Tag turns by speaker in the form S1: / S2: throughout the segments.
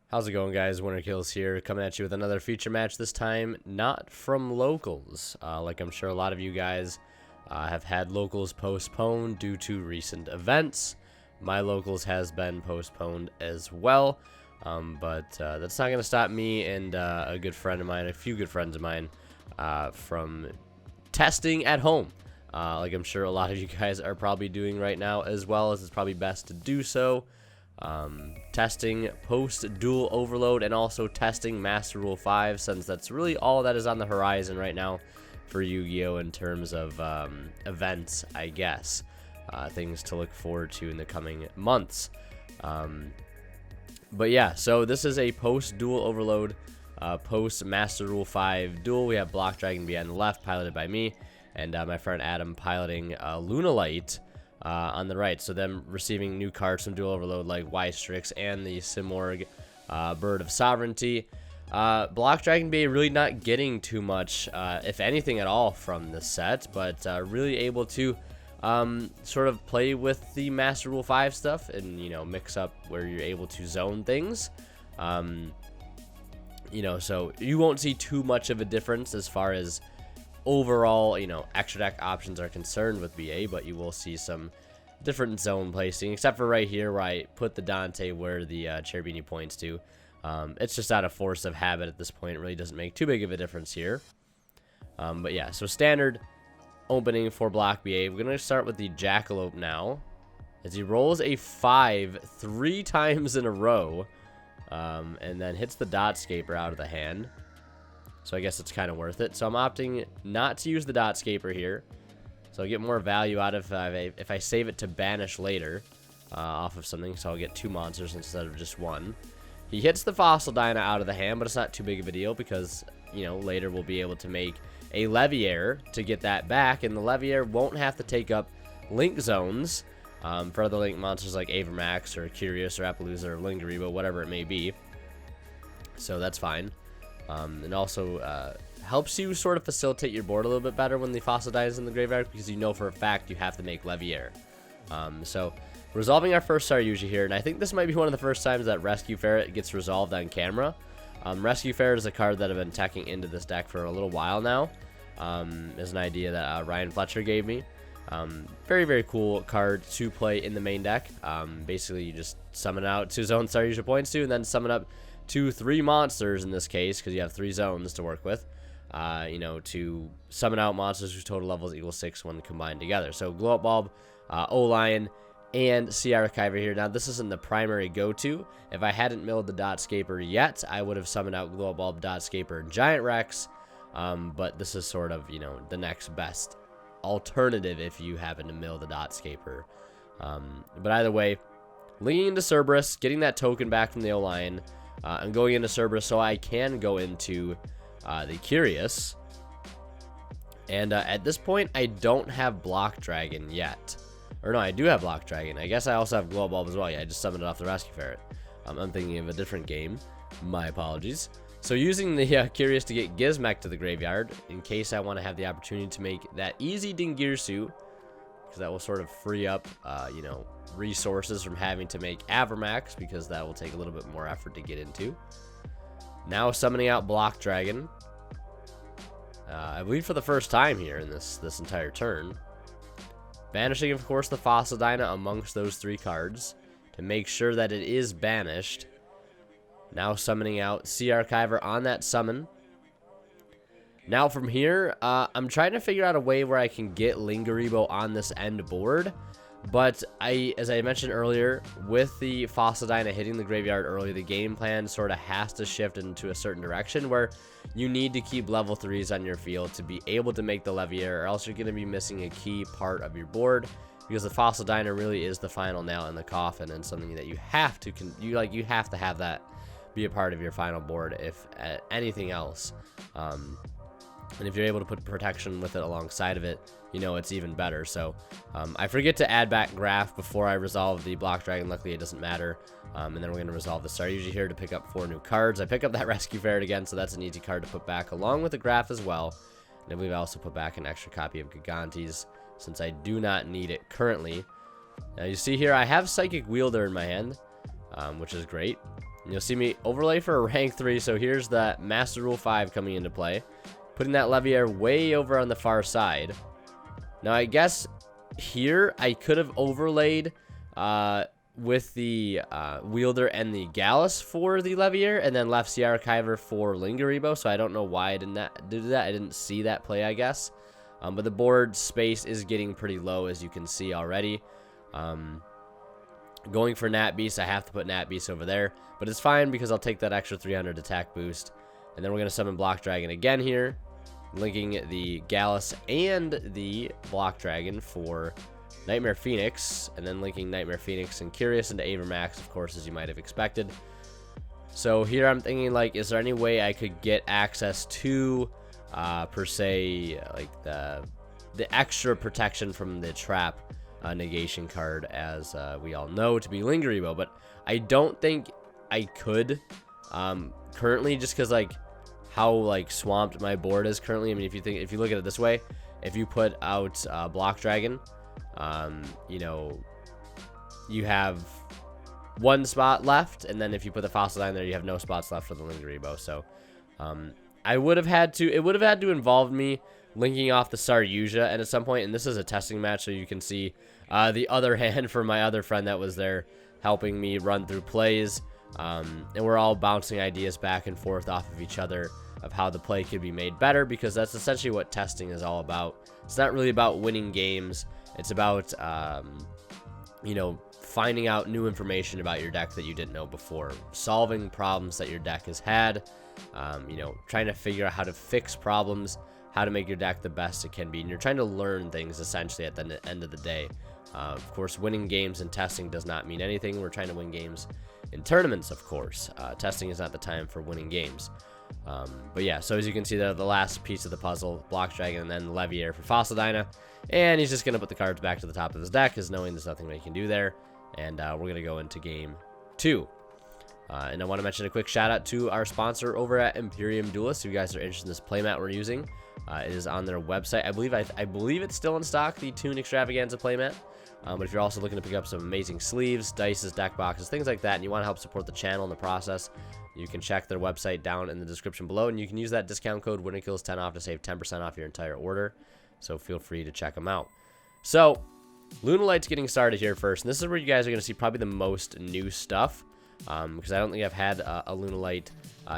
S1: How's it going, guys? Winter Kills here, coming at you with another feature match, this time not from locals. Like I'm sure a lot of you guys have had locals postponed due to recent events. My locals has been postponed as well, but that's not going to stop me and a good friend of mine, a few good friends of mine, from testing at home. Like I'm sure a lot of you guys are probably doing right now, as well as it's probably best to do so. Testing post dual overload and also testing Master Rule 5, since that's really all that is on the horizon right now for Yu-Gi-Oh! In terms of events, I guess. Things to look forward to in the coming months. But yeah, so this is a post dual overload, post Master Rule 5 duel. We have Block Dragon B on the left, piloted by me, and my friend Adam piloting Lunalight on the right. So them receiving new cards from dual overload like Y-Strix and the Simorg Bird of Sovereignty. Block Dragon B really not getting too much, if anything at all, from this set, but really able to sort of play with the Master Rule 5 stuff and, you know, mix up where you're able to zone things. You know, so you won't see too much of a difference as far as overall, you know, extra deck options are concerned with BA, but you will see some different zone placing, except for right here where I put the Dante where the Cherubini points to. It's just out of force of habit at this point. It really doesn't make too big of a difference here. But yeah, so standard opening for Block BA. We're going to start with the Jackalope now, as he rolls a 5 3 times in a row, and then hits the Dotscaper out of the hand. So I guess it's kind of worth it. So I'm opting not to use the Dotscaper here. So I'll get more value out of if I save it to banish later off of something. So I'll get 2 monsters instead of just 1. He hits the Fossil Dyna out of the hand, but it's not too big of a deal because, you know, later we'll be able to make a Leviair to get that back. And the Leviair won't have to take up Link zones for other Link monsters like Avermax or Curious or Appaloosa or Lingaribo, whatever it may be. So that's fine. And also helps you sort of facilitate your board a little bit better when the Fossil Dyna is in the graveyard, because you know for a fact you have to make Leviair. So resolving our first Saryuji here, and I think this might be one of the first times that Rescue Ferret gets resolved on camera. Rescue Ferret is a card that I've been teching into this deck for a little while now. Is an idea that Ryan Fletcher gave me. Very, very cool card to play in the main deck. Basically, you just summon out 2 zones Saryuji points to, and then summon up 3 monsters in this case, because you have 3 zones to work with. You know, to summon out monsters whose total levels equal 6 when combined together. So Glow Up Bulb, O-Lion, and Sea Archiver here. Now, this isn't the primary go-to. If I hadn't milled the Dotscaper yet, I would have summoned out Glow Up Bulb, Dotscaper, and Giant Rex. But this is sort of, you know, the next best alternative if you happen to mill the Dotscaper. But either way, linking into Cerberus, getting that token back from the O-Lion, and going into Cerberus so I can go into the Curious. And at this point, I don't have Block Dragon yet. Or no, I do have Block Dragon. I guess I also have Glow Bulb as well. Yeah, I just summoned it off the Rescue Ferret. I'm thinking of a different game. My apologies. So using the Curious to get Gizmek to the graveyard, in case I want to have the opportunity to make that easy Dingirsu, because that will sort of free up, you know, resources from having to make Avermax, because that will take a little bit more effort to get into. Now summoning out Block Dragon. I believe for the first time here in this entire turn. Banishing, of course, the Fossil Dyna amongst those 3 cards to make sure that it is banished. Now summoning out Sea Archiver on that summon. Now from here, I'm trying to figure out a way where I can get Lingaribo on this end board. But as I mentioned earlier, with the Fossil Dyna hitting the graveyard early, the game plan sort of has to shift into a certain direction where you need to keep level 3s on your field to be able to make the Leviair, or else you're going to be missing a key part of your board, because the Fossil Dyna really is the final nail in the coffin and something that you have to you have to have that be a part of your final board if anything else. And if you're able to put protection with it alongside of it, you know, it's even better. So I forget to add back Graph before I resolve the Block Dragon. Luckily, it doesn't matter. And then we're going to resolve the Saryuji here to pick up 4 new cards. I pick up that Rescue Ferret again, so that's an easy card to put back, along with the Graph as well. And I believe I also put back an extra copy of Gigantes, since I do not need it currently. Now, you see here, I have Psychic Wielder in my hand, which is great. You'll see me overlay for a rank 3. So here's the Master Rule 5 coming into play. Putting that Leviair way over on the far side. Now, I guess here I could have overlaid with the Wielder and the Gallus for the Leviair, and then left Sea Archiver for Lingaribo. So I don't know why I didn't do that. I didn't see that play, I guess. But the board space is getting pretty low, as you can see already. Going for Nat Beast, I have to put Nat Beast over there. But it's fine because I'll take that extra 300 attack boost. And then we're going to summon Block Dragon again here. Linking the Gallus and the Block Dragon for Nightmare Phoenix. And then linking Nightmare Phoenix and Curious into Avermax, of course, as you might have expected. So here I'm thinking, like, is there any way I could get access to, per se, like the extra protection from the trap negation card, as we all know to be Lingaribo, but I don't think I could currently, just because like how like swamped my board is currently. I mean, if you look at it this way, if you put out Block Dragon, you know, you have one spot left, and then if you put the Fossil down there, you have no spots left for the Lingaribo. So it would have had to involve me linking off the Saryuja, and at some point, and this is a testing match, so you can see the other hand for my other friend that was there helping me run through plays, and we're all bouncing ideas back and forth off of each other of how the play could be made better, because that's essentially what testing is all about. It's not really about winning games. It's about, you know, finding out new information about your deck that you didn't know before, solving problems that your deck has had, you know, trying to figure out how to fix problems, how to make your deck the best it can be, and you're trying to learn things essentially at the end of the day. Of course, winning games and testing does not mean anything. We're trying to win games in tournaments, of course. Testing is not the time for winning games. But yeah, so as you can see, the last piece of the puzzle, Block Dragon and then Leviair for Fossil Dyna, and he's just going to put the cards back to the top of his deck, because knowing there's nothing they can do there, and we're going to go into game 2. And I want to mention a quick shout out to our sponsor over at Imperium Duelist. If you guys are interested in this playmat we're using, it is on their website. I believe it's still in stock, the Toon Extravaganza playmat. But if you're also looking to pick up some amazing sleeves, dices, deck boxes, things like that, and you want to help support the channel in the process, you can check their website down in the description below, and you can use that discount code WinnerKills10 off to save 10% off your entire order. So feel free to check them out. So Lunalight's getting started here first, and this is where you guys are going to see probably the most new stuff, because I don't think I've had a Lunalight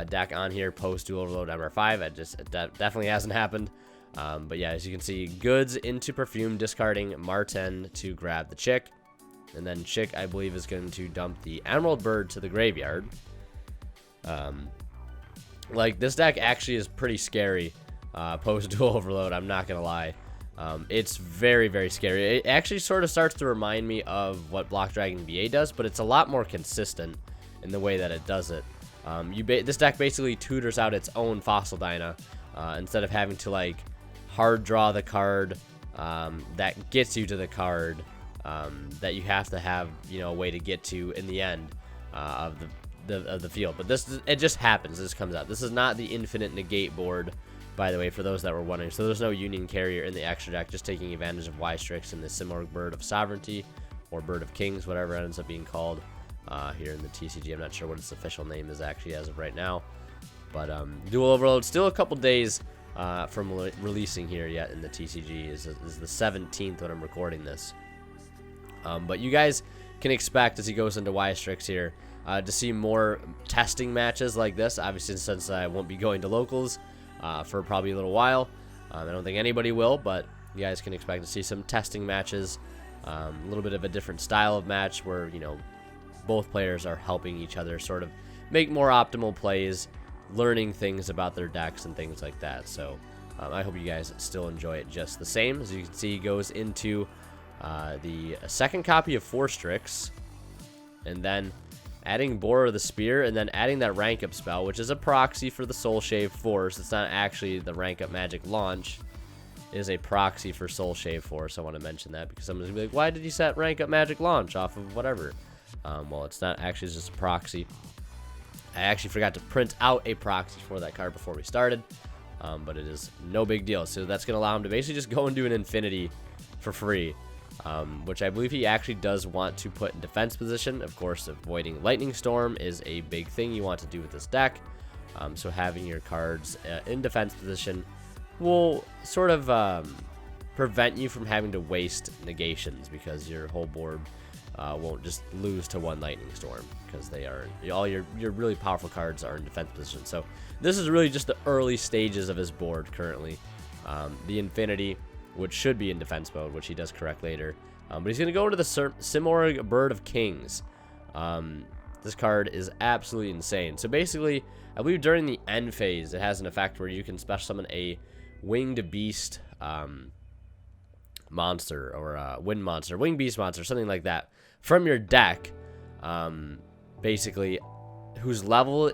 S1: deck on here post Dual Overload MR5. That definitely hasn't happened. But yeah, as you can see, goods into Perfume, discarding Marten to grab the Chick, and then Chick, I believe, is going to dump the Emerald Bird to the graveyard. Like, this deck actually is pretty scary post Dual Overload, I'm not gonna lie. It's very, very scary. It actually sort of starts to remind me of what Block Dragon VA does, but it's a lot more consistent in the way that it does it. This deck basically tutors out its own Fossil Dyna, instead of having to like hard draw the card that gets you to the card that you have to have, you know, a way to get to in the end of the field. But it just happens. This comes out. This is not the infinite negate board, by the way, for those that were wondering. So there's no Union Carrier in the extra deck, just taking advantage of Y-Strix and the similar Bird of Sovereignty or Bird of Kings, whatever it ends up being called here in the TCG. I'm not sure what its official name is actually as of right now. But Dual Overload, still a couple days from releasing here yet in the TCG. Is the 17th when I'm recording this. But you guys can expect, as he goes into Y-Strix here, to see more testing matches like this. Obviously, since I won't be going to locals for probably a little while. I don't think anybody will, but you guys can expect to see some testing matches. A little bit of a different style of match where, you know, both players are helping each other sort of make more optimal plays, learning things about their decks and things like that. So I hope you guys still enjoy it just the same. As you can see, he goes into the second copy of Forstrix, and then adding Borer the Spear, and then adding that rank up spell, which is a proxy for the Soul Shave Force. It's not actually the rank up magic launch. It is a proxy for Soul Shave Force. I want to mention that because someone's gonna be like, why did you set rank up magic launch off of whatever? Well, it's not actually, it's just a proxy. I actually forgot to print out a proxy for that card before we started, but it is no big deal. So that's going to allow him to basically just go and do an infinity for free which I believe he actually does want to put in defense position. Of course, avoiding Lightning Storm is a big thing you want to do with this deck. So having your cards in defense position will sort of prevent you from having to waste negations, because your whole board won't just lose to one Lightning Storm, because they are all your really powerful cards are in defense position. So this is really just the early stages of his board currently. The Infinity, which should be in defense mode, which he does correct later. But he's going to go into the Simorgh Bird of Kings. This card is absolutely insane. So basically, I believe during the end phase, it has an effect where you can special summon a Winged Beast monster, or Wind Monster, Winged Beast monster, something like that, from your deck, basically, whose level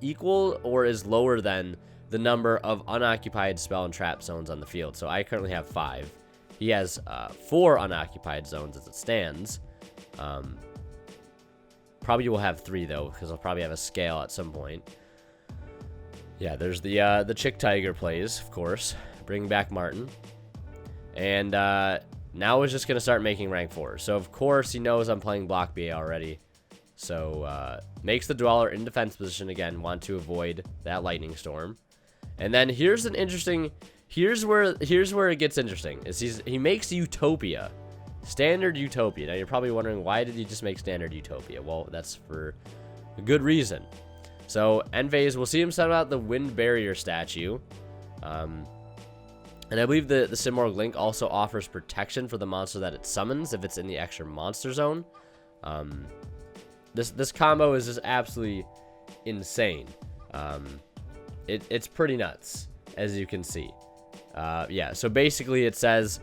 S1: equal or is lower than the number of unoccupied spell and trap zones on the field. So I currently have 5. He has 4 unoccupied zones as it stands. Probably will have 3 though, because I'll probably have a scale at some point. Yeah, there's the Chick Tiger plays, of course, bringing back Martin, and now is just gonna start making rank 4. So of course he knows I'm playing block BA already. So makes the Dweller in defense position again, want to avoid that Lightning Storm. And then here's an interesting, here's where it gets interesting, is he makes Utopia, standard Utopia. Now you're probably wondering, why did he just make standard Utopia? Well, that's for a good reason. So end phase, we'll see him set out the Wind Barrier statue, and I believe the Simorgh Link also offers protection for the monster that it summons if it's in the extra monster zone. This combo is just absolutely insane. It's pretty nuts, as you can see. Yeah, so basically it says,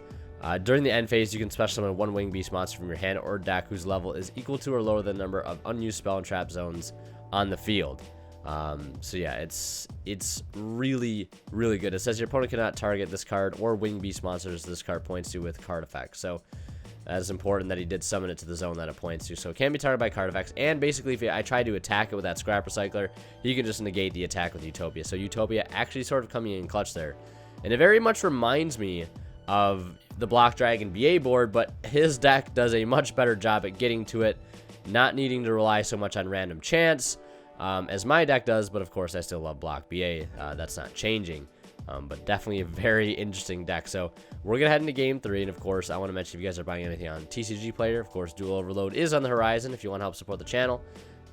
S1: during the end phase, you can special summon 1 Winged Beast monster from your hand or deck whose level is equal to or lower than the number of unused spell and trap zones on the field. So yeah, it's really, really good. It says your opponent cannot target this card or Winged Beast monsters this card points to with card effects. So that is important that he did summon it to the zone that it points to. So it can be targeted by card effects. And basically, if I try to attack it with that Scrap Recycler, he can just negate the attack with Utopia. So Utopia actually sort of coming in clutch there. And it very much reminds me of the Block Dragon BA board, but his deck does a much better job at getting to it, not needing to rely so much on random chance, as my deck does. But of course, I still love Block BA. That's not changing. But definitely a very interesting deck. So we're going to head into Game 3. And of course, I want to mention, if you guys are buying anything on TCG Player, of course, Dual Overload is on the horizon. If you want to help support the channel,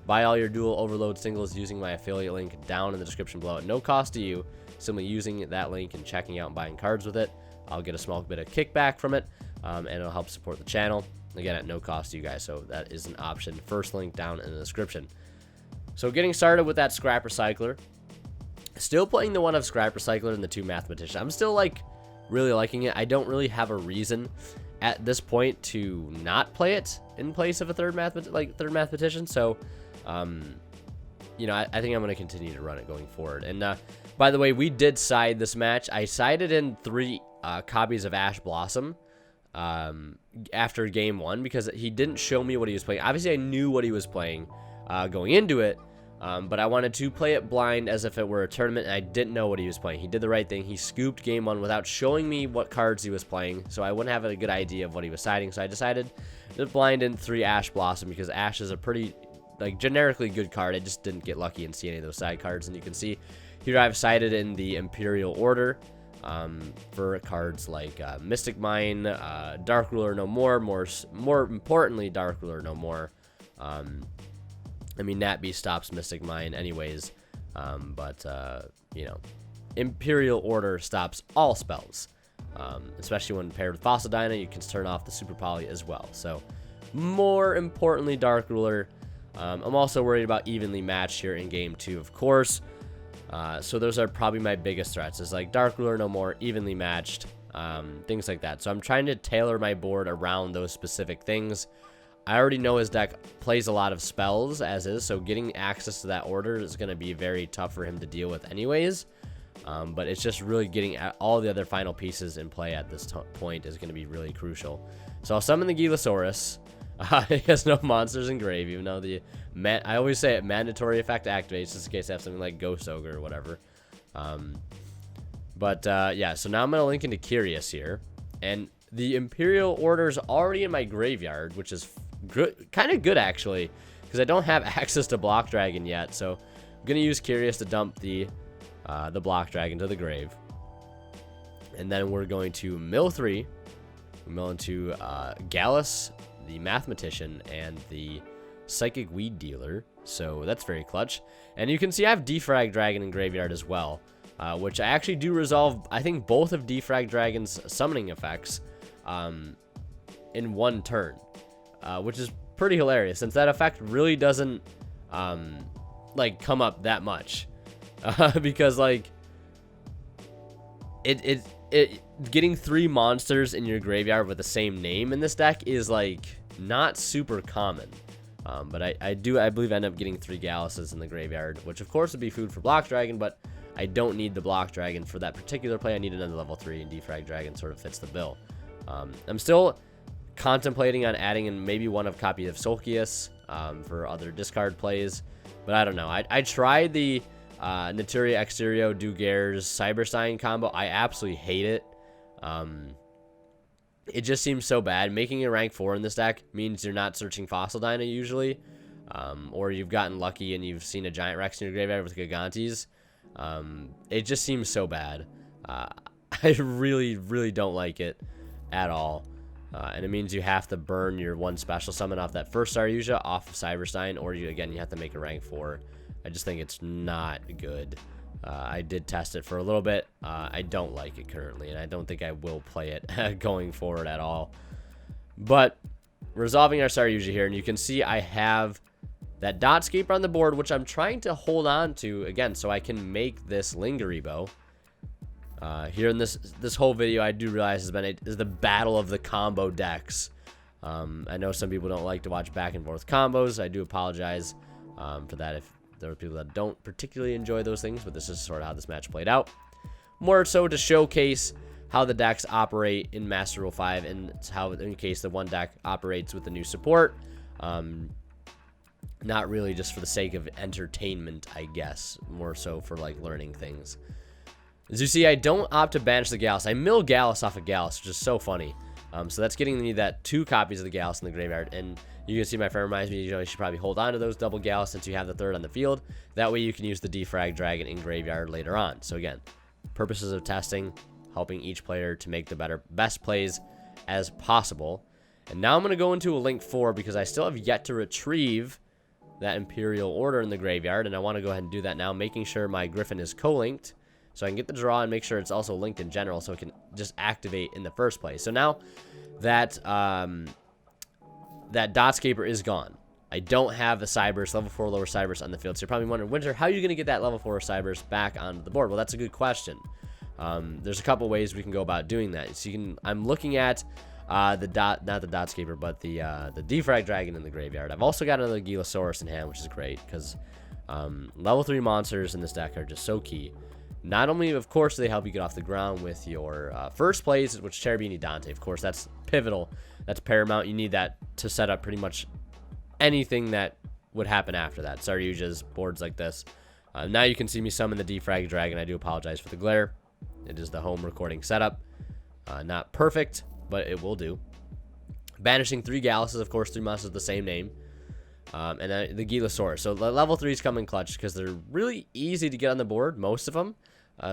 S1: buy all your Dual Overload singles using my affiliate link down in the description below at no cost to you. Simply using that link and checking out and buying cards with it, I'll get a small bit of kickback from it, and it'll help support the channel. Again, at no cost to you guys, so that is an option. First link down in the description. So getting started with that Scrap Recycler. Still playing the one of Scrap Recycler and the 2 Mathematician. I'm still really liking it. I don't really have a reason at this point to not play it in place of a third Mathematician. So, you know, I think I'm going to continue to run it going forward. And by the way, we did side this match. I sided in 3 copies of Ash Blossom after game 1 because he didn't show me what he was playing. Obviously, I knew what he was playing going into it. But I wanted to play it blind as if it were a tournament, and I didn't know what he was playing. He did the right thing. He scooped game 1 without showing me what cards he was playing, so I wouldn't have a good idea of what he was siding. So I decided to blind in 3 Ash Blossom because Ash is a pretty, generically good card. I just didn't get lucky and see any of those side cards. And you can see here I've sided in the Imperial Order for cards like Mystic Mine, Dark Ruler No More, more importantly, Dark Ruler No More. I mean, Nat Beast stops Mystic Mine anyways, but, you know, Imperial Order stops all spells, especially when paired with Fossil Dyna. You can turn off the Super Poly as well. So, more importantly, Dark Ruler. I'm also worried about evenly matched here in Game 2, of course. So those are probably my biggest threats, is like Dark Ruler No More, evenly matched, things like that. So I'm trying to tailor my board around those specific things. I already know his deck plays a lot of spells as is, so getting access to that order is going to be very tough for him to deal with anyways. But it's just really getting all the other final pieces in play at this point is going to be really crucial. So I'll summon the Gilasaurus. He has no monsters in grave, even though I always say it, mandatory effect activates just in case I have something like Ghost Ogre or whatever. Yeah, so now I'm going to link into Curious here. And the Imperial Order's already in my graveyard, which is good, kind of good actually, because I don't have access to Block Dragon yet. So I'm gonna use Curious to dump the Block Dragon to the grave, and then we're going to mill 3. We mill into Gallus, the Mathematician, and the Psychic Weed Dealer. So that's very clutch. And you can see I have Defrag Dragon in graveyard as well, which I actually do resolve, I think, both of Defrag Dragon's summoning effects in one turn, which is pretty hilarious since that effect really doesn't like come up that much, because like it getting 3 monsters in your graveyard with the same name in this deck is like not super common. But I believe I end up getting 3 Galluses in the graveyard, which of course would be food for Block Dragon, but I don't need the Block Dragon for that particular play. I need another level 3, and Defrag Dragon sort of fits the bill. I'm still contemplating on adding in maybe one of copy of Solkius for other discard plays, but I don't know. I tried the Naturia Exterio Dugair's Cyberstein combo. I absolutely hate it. It just seems so bad. Making a rank 4 in this deck means you're not searching Fossil Dyna usually, or you've gotten lucky and you've seen a Giant Rex in your graveyard with Gigantes. It just seems so bad. I really don't like it at all. And it means you have to burn your 1 special summon off that first Saryuja off of Cyberstein, or you have to make a rank 4. I just think it's not good. I did test it for a little bit. I don't like it currently, and I don't think I will play it going forward at all. But resolving our Saryuja here, and you can see I have that Dotscaper on the board, which I'm trying to hold on to again so I can make this Lingeribo. Here in this whole video, I do realize is the battle of the combo decks. I know some people don't like to watch back and forth combos. I do apologize for that if there are people that don't particularly enjoy those things, but this is sort of how this match played out. More so to showcase how the decks operate in Master Rule 5 and how, in case the one deck operates with the new support. Not really just for the sake of entertainment, I guess. More so for, like, learning things. As you see, I don't opt to banish the Gallus. I mill Gallus off of Gallus, which is so funny. So that's getting me that 2 copies of the Gallus in the graveyard. And you can see my friend reminds me, you should probably hold on to those double Gallus since you have the 3rd on the field. That way you can use the Defrag Dragon in graveyard later on. So again, purposes of testing, helping each player to make the best plays as possible. And now I'm going to go into a Link 4 because I still have yet to retrieve that Imperial Order in the graveyard. And I want to go ahead and do that now, making sure my Griffin is co-linked, so I can get the draw and make sure it's also linked in general so it can just activate in the first place. So now that that Dotscaper is gone. I don't have a Cyberse, level 4 lower Cyberse on the field. So you're probably wondering, Winter, how are you going to get that level 4 Cyberse back onto the board? Well, that's a good question. There's a couple ways we can go about doing that. So I'm looking at not the Dotscaper, but the Defrag Dragon in the graveyard. I've also got another Gilosaurus in hand, which is great because level 3 monsters in this deck are just so key. Not only, of course, do they help you get off the ground with your first plays, which Cherubini Dante, of course, that's pivotal. That's paramount. You need that to set up pretty much anything that would happen after that. Saryuja's boards like this. Now you can see me summon the Defrag Dragon. I do apologize for the glare. It is the home recording setup. Not perfect, but it will do. Banishing 3 Galluses, of course, 3 monsters with the same name. And then the Gilosaurus. So level 3s come in clutch because they're really easy to get on the board, most of them.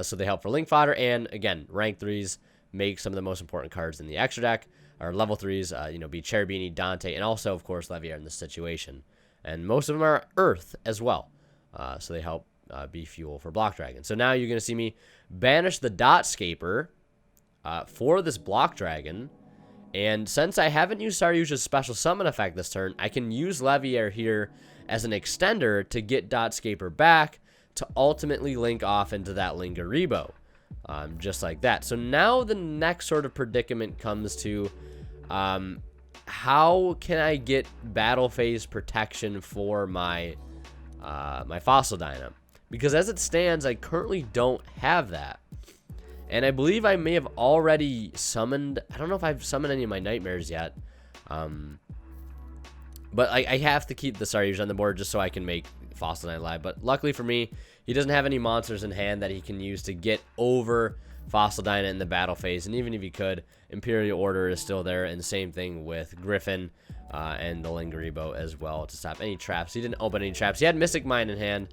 S1: So they help for link fodder. And again, rank 3s make some of the most important cards in the extra deck. Or level 3s, be Cherubini, Dante, and also, of course, Leviair in this situation. And most of them are Earth as well. So they help be fuel for Block Dragon. So now you're going to see me banish the Dotscaper for this Block Dragon. And since I haven't used Saryuja's special summon effect this turn, I can use Leviair here as an extender to get Dotscaper back to ultimately link off into that Lingeribo. Just like that. So now the next sort of predicament comes to how can I get battle phase protection for my my Fossil Dyna? Because as it stands, I currently don't have that. And I believe I may have already summoned... I don't know if I've summoned any of my Nightmares yet. But I have to keep the Saryuja on the board just so I can make Fossil Dyna live. But luckily for me, he doesn't have any monsters in hand that he can use to get over Fossil Dyna in the battle phase, and even if you could, Imperial Order is still there, and same thing with Griffin and the Lingeribo as well to stop any traps. He didn't open any traps. He had Mystic Mine in hand,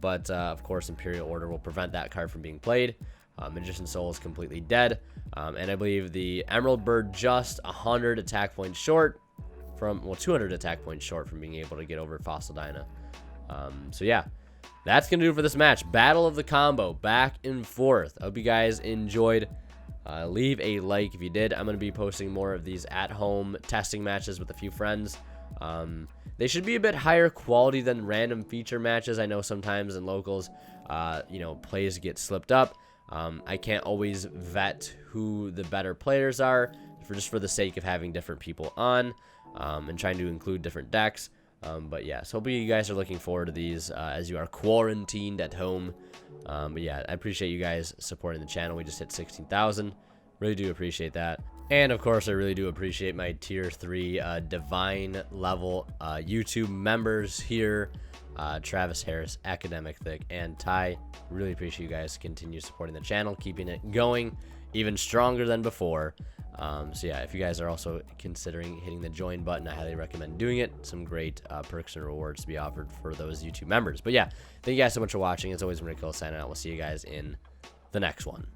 S1: but of course Imperial Order will prevent that card from being played. Magician Soul is completely dead, and I believe the Emerald Bird just 100 attack points short from, well, 200 attack points short from being able to get over Fossil Dyna. So yeah, that's going to do it for this match. Battle of the Combo, back and forth. I hope you guys enjoyed. Leave a like if you did. I'm going to be posting more of these at-home testing matches with a few friends. They should be a bit higher quality than random feature matches. I know sometimes in locals, you know, plays get slipped up. I can't always vet who the better players are just for the sake of having different people on and trying to include different decks. But yeah, so hopefully you guys are looking forward to these as you are quarantined at home. But yeah, I appreciate you guys supporting the channel. We just hit 16,000. Really do appreciate that. And of course, I really do appreciate my tier 3 divine level YouTube members here. Travis Harris, Academic Thick, and Ty. Really appreciate you guys continue supporting the channel, keeping it going even stronger than before. So yeah, if you guys are also considering hitting the join button, I highly recommend doing it. Some great perks and rewards to be offered for those YouTube members. But yeah, thank you guys so much for watching. It's always been Rick signing out. We'll see you guys in the next one.